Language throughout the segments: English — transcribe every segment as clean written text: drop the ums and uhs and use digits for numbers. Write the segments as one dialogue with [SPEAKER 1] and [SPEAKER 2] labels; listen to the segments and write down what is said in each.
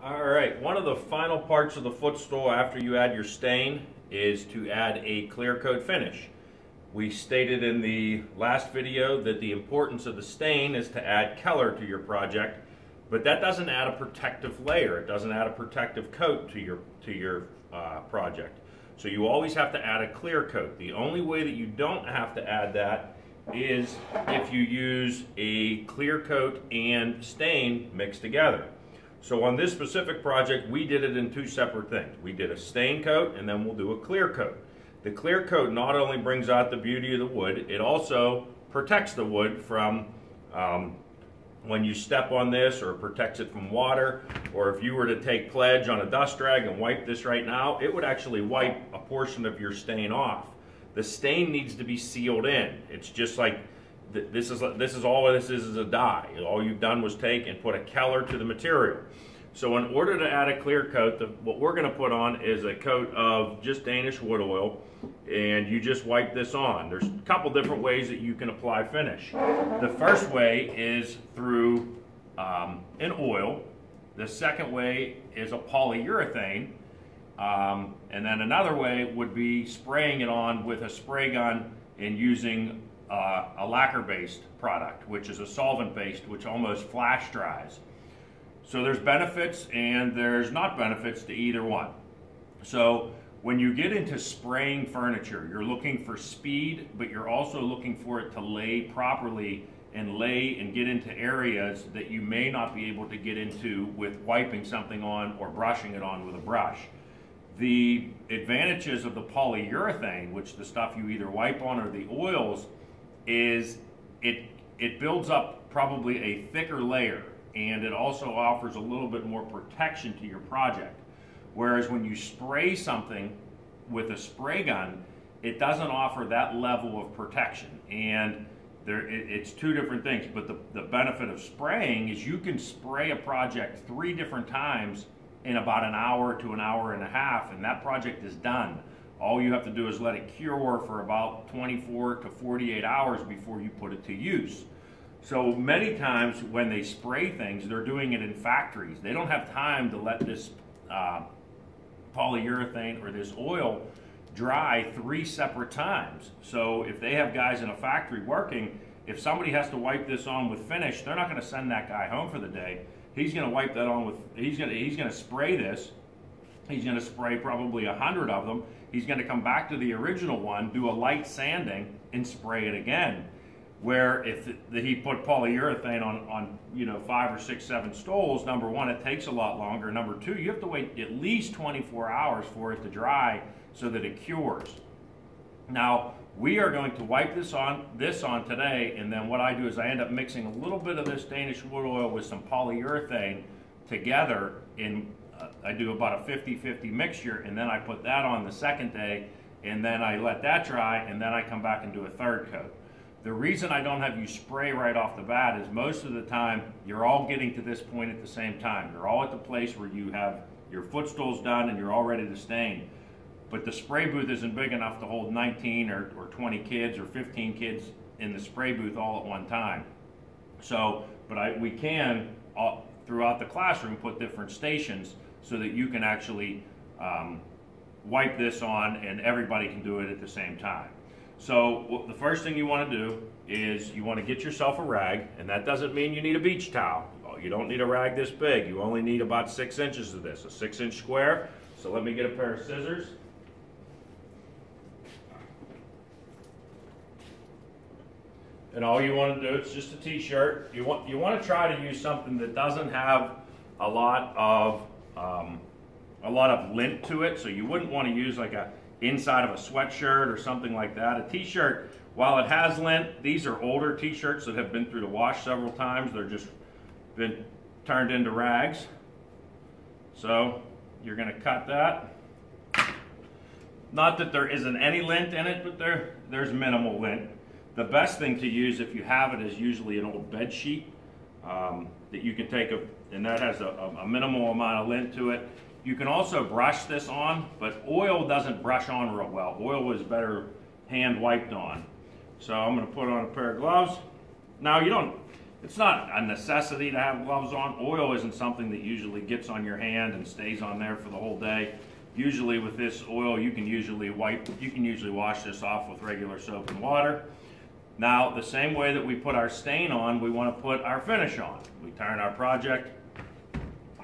[SPEAKER 1] All right, one of the final parts of the Footstool after you add your stain is to add a clear coat finish. We stated in the last video that the importance of the stain is to add color to your project, but that doesn't add a protective layer. It doesn't add a protective coat to your project. So you always have to add a clear coat. The only way that you don't have to add that is if you use a clear coat and stain mixed together. So on this specific project, we did it in two separate things. We did a stain coat and then we'll do a clear coat. The clear coat not only brings out the beauty of the wood, it also protects the wood from when you step on this, or protects it from water, or if you were to take pledge on a dust rag and wipe this right now, it would actually wipe a portion of your stain off. The stain needs to be sealed in. It's just like this is all this is a dye. All you've done was take and put a color to the material. So in order to add a clear coat, what we're going to put on is a coat of just Danish wood oil, and you just wipe this on. There's a couple different ways that you can apply finish. The first way is through an oil. The second way is a polyurethane. And then another way would be spraying it on with a spray gun and using a lacquer-based product, which is a solvent-based, which almost flash dries. So there's benefits and there's not benefits to either one. So when you get into spraying furniture, you're looking for speed, but you're also looking for it to lay properly and lay and get into areas that you may not be able to get into with wiping something on or brushing it on with a brush. The advantages of the polyurethane, which the stuff you either wipe on or the oils, is it builds up probably a thicker layer, and it also offers a little bit more protection to your project. Whereas when you spray something with a spray gun, it doesn't offer that level of protection. And it's two different things, but the benefit of spraying is you can spray a project 3 different times in about an hour to an hour and a half, and that project is done. All you have to do is let it cure for about 24 to 48 hours before you put it to use. So many times when they spray things, they're doing it in factories. They don't have time to let this polyurethane or this oil dry 3 separate times. So if they have guys in a factory working, if somebody has to wipe this on with finish, they're not going to send that guy home for the day. He's going to wipe that on with, he's going to spray this. He's going to spray probably 100 of them. He's going to come back to the original one, do a light sanding, and spray it again. Where if he put polyurethane on 5 or 6, 7 stoles, number one, it takes a lot longer. Number two, you have to wait at least 24 hours for it to dry so that it cures. Now, we are going to wipe this on today, and then what I do is I end up mixing a little bit of this Danish wood oil with some polyurethane together in I do about a 50-50 mixture, and then I put that on the second day, and then I let that dry, and then I come back and do a third coat. The reason I don't have you spray right off the bat is most of the time you're all getting to this point at the same time. You're all at the place where you have your footstools done and you're all ready to stain. But the spray booth isn't big enough to hold 19 or 20 kids or 15 kids in the spray booth all at one time. So, but we can, throughout the classroom, put different stations so that you can actually wipe this on and everybody can do it at the same time. So the first thing you want to do is you want to get yourself a rag, and that doesn't mean you need a beach towel. You don't need a rag this big. You only need about 6 inches of this, a 6-inch square. So let me get a pair of scissors. And all you want to do, it's just a t-shirt. You want to try to use something that doesn't have a lot of lint to it. So you wouldn't want to use like a inside of a sweatshirt or something like that. A t-shirt, while it has lint, these are older t-shirts that have been through the wash several times. They're just been turned into rags. So you're going to cut that. Not that there isn't any lint in it, but there's minimal lint. The best thing to use if you have it is usually an old bed sheet that you can take, and that has a minimal amount of lint to it. You can also brush this on, but oil doesn't brush on real well. Oil is better hand wiped on. So I'm going to put on a pair of gloves. Now you don't It's not a necessity to have gloves on. Oil isn't something that usually gets on your hand and stays on there for the whole day. Usually with this oil, you can usually wash this off with regular soap and water. Now, the same way that we put our stain on, we want to put our finish on. We turn our project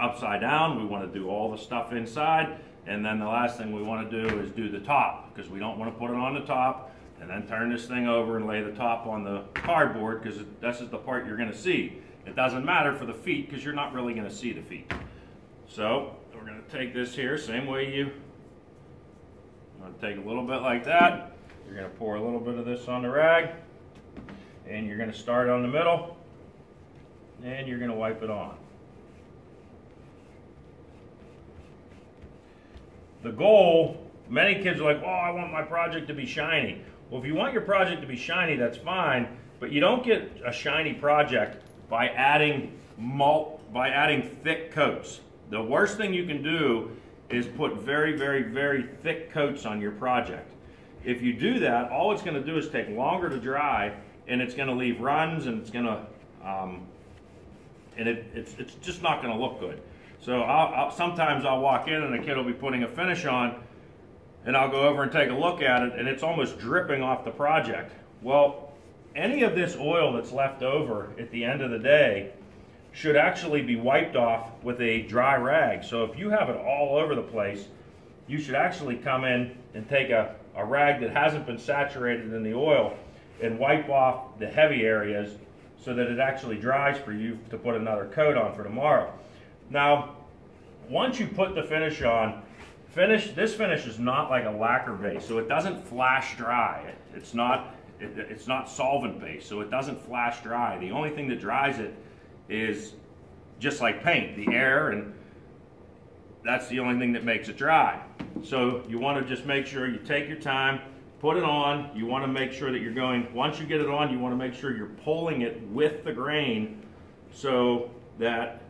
[SPEAKER 1] upside down. We want to do all the stuff inside, and then the last thing we want to do is do the top, because we don't want to put it on the top and then turn this thing over and lay the top on the cardboard, because this is the part you're going to see. It doesn't matter for the feet, because you're not really going to see the feet. So we're going to take this here, same way you're going to take a little bit like that. You're going to pour a little bit of this on the rag, and you're going to start on the middle, and you're going to wipe it on. The goal, many kids are like, oh, I want my project to be shiny. Well, if you want your project to be shiny, that's fine, but you don't get a shiny project by adding thick coats. The worst thing you can do is put very, very, very thick coats on your project. If you do that, all it's going to do is take longer to dry, and it's going to leave runs, and it's going to, it's just not going to look good. So sometimes I'll walk in and a kid will be putting a finish on, and I'll go over and take a look at it, and it's almost dripping off the project. Well, any of this oil that's left over at the end of the day should actually be wiped off with a dry rag. So if you have it all over the place, you should actually come in and take a rag that hasn't been saturated in the oil and wipe off the heavy areas so that it actually dries for you to put another coat on for tomorrow. Now, once you put the finish on, this finish is not like a lacquer base, so it doesn't flash dry. It's not solvent based, so it doesn't flash dry. The only thing that dries it is just like paint, the air, and that's the only thing that makes it dry. So you want to just make sure you take your time, put it on. You want to make sure that you're going, once you get it on, you want to make sure you're pulling it with the grain so that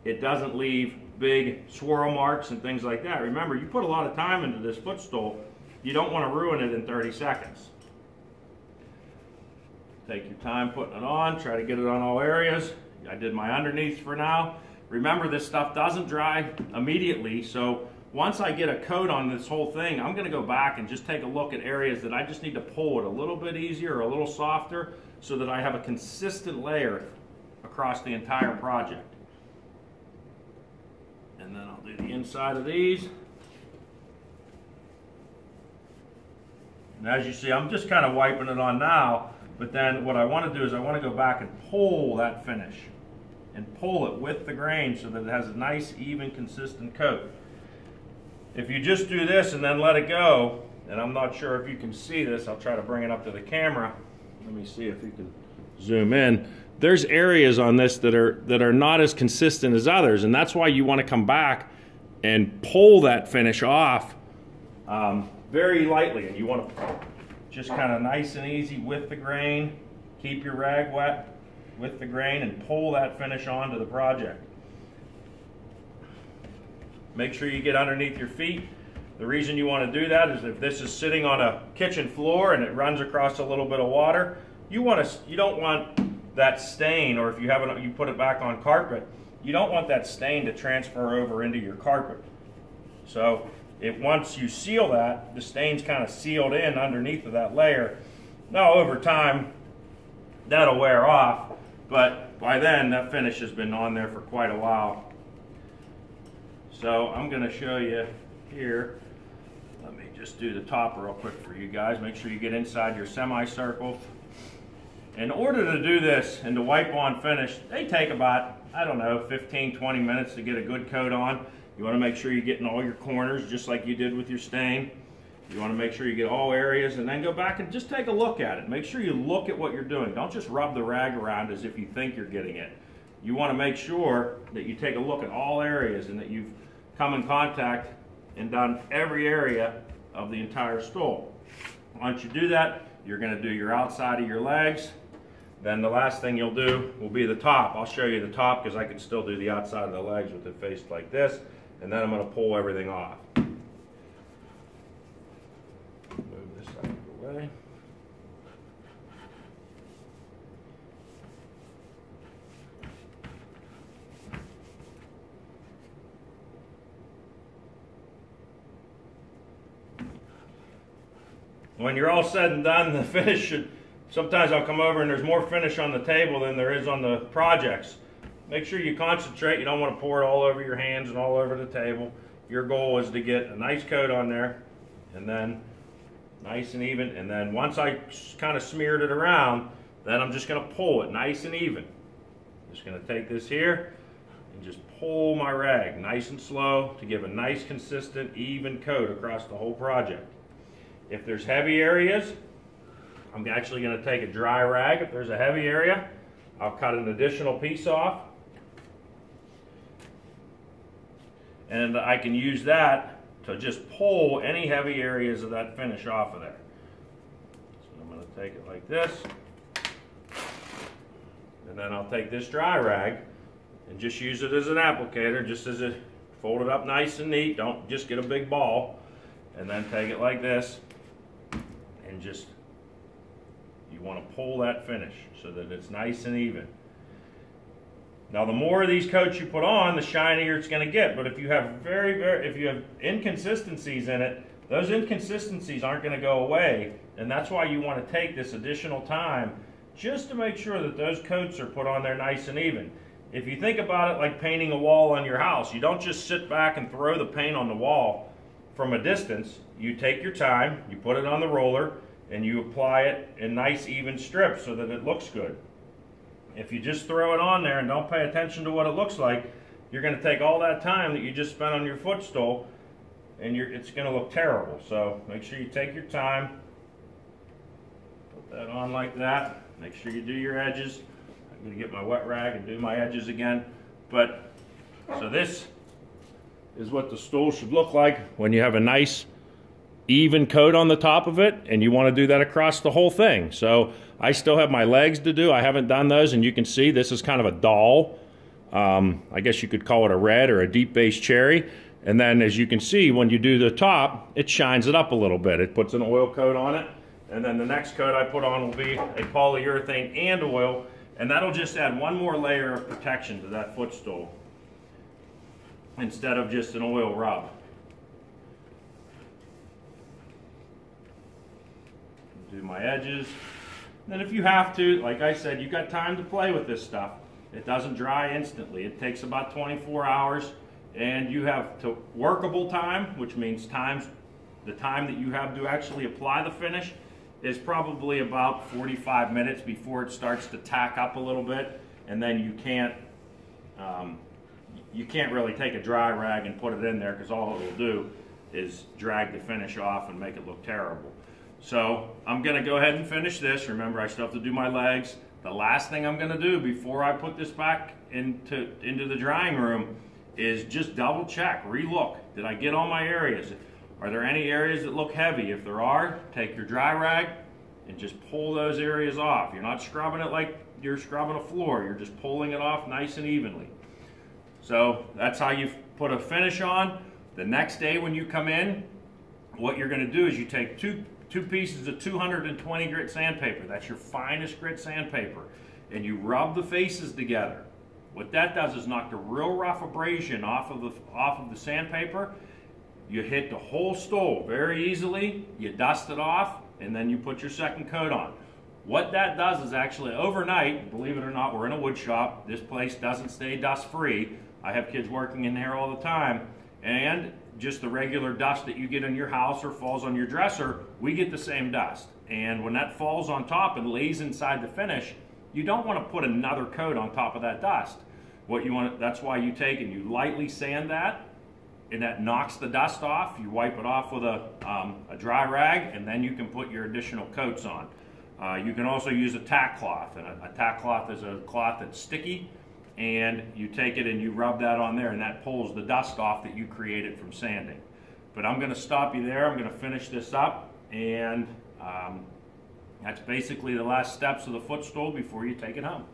[SPEAKER 1] it doesn't leave big swirl marks and things like that. Remember, you put a lot of time into this Footstool. You don't want to ruin it in 30 seconds. Take your time putting it on. Try to get it on all areas. I did my underneath for now. Remember, this stuff doesn't dry immediately, so once I get a coat on this whole thing, I'm going to go back and just take a look at areas that I just need to pull it a little bit easier or a little softer so that I have a consistent layer across the entire project. And then I'll do the inside of these. And as you see, I'm just kind of wiping it on now, but then what I want to do is I want to go back and pull that finish and pull it with the grain so that it has a nice, even, consistent coat. If you just do this and then let it go, and I'm not sure if you can see this, I'll try to bring it up to the camera. Let me see if you can zoom in. There's areas on this that are not as consistent as others, and that's why you want to come back and pull that finish off very lightly. And you want to just kind of nice and easy with the grain, keep your rag wet with the grain, and pull that finish onto the project. Make sure you get underneath your feet. The reason you want to do that is if this is sitting on a kitchen floor and it runs across a little bit of water, you don't want that stain, or if you have it, you put it back on carpet, you don't want that stain to transfer over into your carpet. So once you seal that, the stain's kind of sealed in underneath of that layer. Now over time, that'll wear off, but by then that finish has been on there for quite a while. So I'm going to show you here. Let me just do the top real quick for you guys. Make sure you get inside your semicircles. In order to do this and to wipe on finish, they take about, I don't know, 15-20 minutes to get a good coat on. You want to make sure you're getting all your corners just like you did with your stain. You want to make sure you get all areas, and then go back and just take a look at it. Make sure you look at what you're doing. Don't just rub the rag around as if you think you're getting it. You want to make sure that you take a look at all areas and that you've come in contact and done every area of the entire stool. Once you do that, you're going to do your outside of your legs. Then the last thing you'll do will be the top. I'll show you the top because I can still do the outside of the legs with it faced like this. And then I'm going to pull everything off. Move this out of the way. when you're all said and done, the finish should, sometimes I'll come over and there's more finish on the table than there is on the projects. Make sure you concentrate. You don't want to pour it all over your hands and all over the table. Your goal is to get a nice coat on there, and then nice and even. And then once I kind of smeared it around, then I'm just going to pull it nice and even. Just going to take this here and just pull my rag nice and slow to give a nice, consistent, even coat across the whole project. If there's heavy areas, I'm actually going to take a dry rag. If there's a heavy area, I'll cut an additional piece off. And I can use that to just pull any heavy areas of that finish off of there. So I'm going to take it like this. And then I'll take this dry rag and just use it as an applicator, just as it fold it up nice and neat. Don't just get a big ball. And then take it like this and just, you want to pull that finish so that it's nice and even. Now, the more of these coats you put on, the shinier it's going to get. But if you have if you have inconsistencies in it, those inconsistencies aren't going to go away. And that's why you want to take this additional time just to make sure that those coats are put on there nice and even. If you think about it like painting a wall on your house, you don't just sit back and throw the paint on the wall from a distance. You take your time, you put it on the roller, and you apply it in nice even strips so that it looks good. If you just throw it on there and don't pay attention to what it looks like, you're going to take all that time that you just spent on your footstool and it's going to look terrible. So make sure you take your time, put that on like that, make sure you do your edges. I'm going to get my wet rag and do my edges again. But so this is what the stool should look like when you have a nice even coat on the top of it, and you want to do that across the whole thing. So I still have my legs to do. I haven't done those, and you can see this is kind of a doll. I guess you could call it a red or a deep base cherry. And then as you can see, when you do the top, it shines it up a little bit. It puts an oil coat on it, and then the next coat I put on will be a polyurethane and oil, and that'll just add one more layer of protection to that footstool instead of just an oil rub. Do my edges. Then if you have to, like I said, you've got time to play with this stuff. It doesn't dry instantly. It takes about 24 hours, and you have to workable time, which means the time that you have to actually apply the finish is probably about 45 minutes before it starts to tack up a little bit, and then you can't really take a dry rag and put it in there, because all it will do is drag the finish off and make it look terrible. So I'm going to go ahead and finish this. Remember, I still have to do my legs. The last thing I'm going to do before I put this back into the drying room is just double check, re-look. Did I get all my areas? Are there any areas that look heavy? If there are, take your dry rag and just pull those areas off. You're not scrubbing it like you're scrubbing a floor. You're just pulling it off nice and evenly. So that's how you put a finish on. The next day when you come in, what you're going to do is you take two pieces of 220 grit sandpaper. That's your finest grit sandpaper. And you rub the faces together. What that does is knock the real rough abrasion off of the sandpaper. You hit the whole stool very easily. You dust it off, and then you put your second coat on. What that does is actually overnight, believe it or not, we're in a wood shop. This place doesn't stay dust free. I have kids working in here all the time. And just the regular dust that you get in your house or falls on your dresser, we get the same dust. And when that falls on top and lays inside the finish, you don't want to put another coat on top of that dust. What you want, that's why you take and you lightly sand that, and that knocks the dust off. You wipe it off with a dry rag, and then you can put your additional coats on. You can also use a tack cloth, and a tack cloth is a cloth that's sticky, and you take it and you rub that on there, and that pulls the dust off that you created from sanding. But I'm going to stop you there. I'm going to finish this up, and that's basically the last steps of the footstool before you take it home.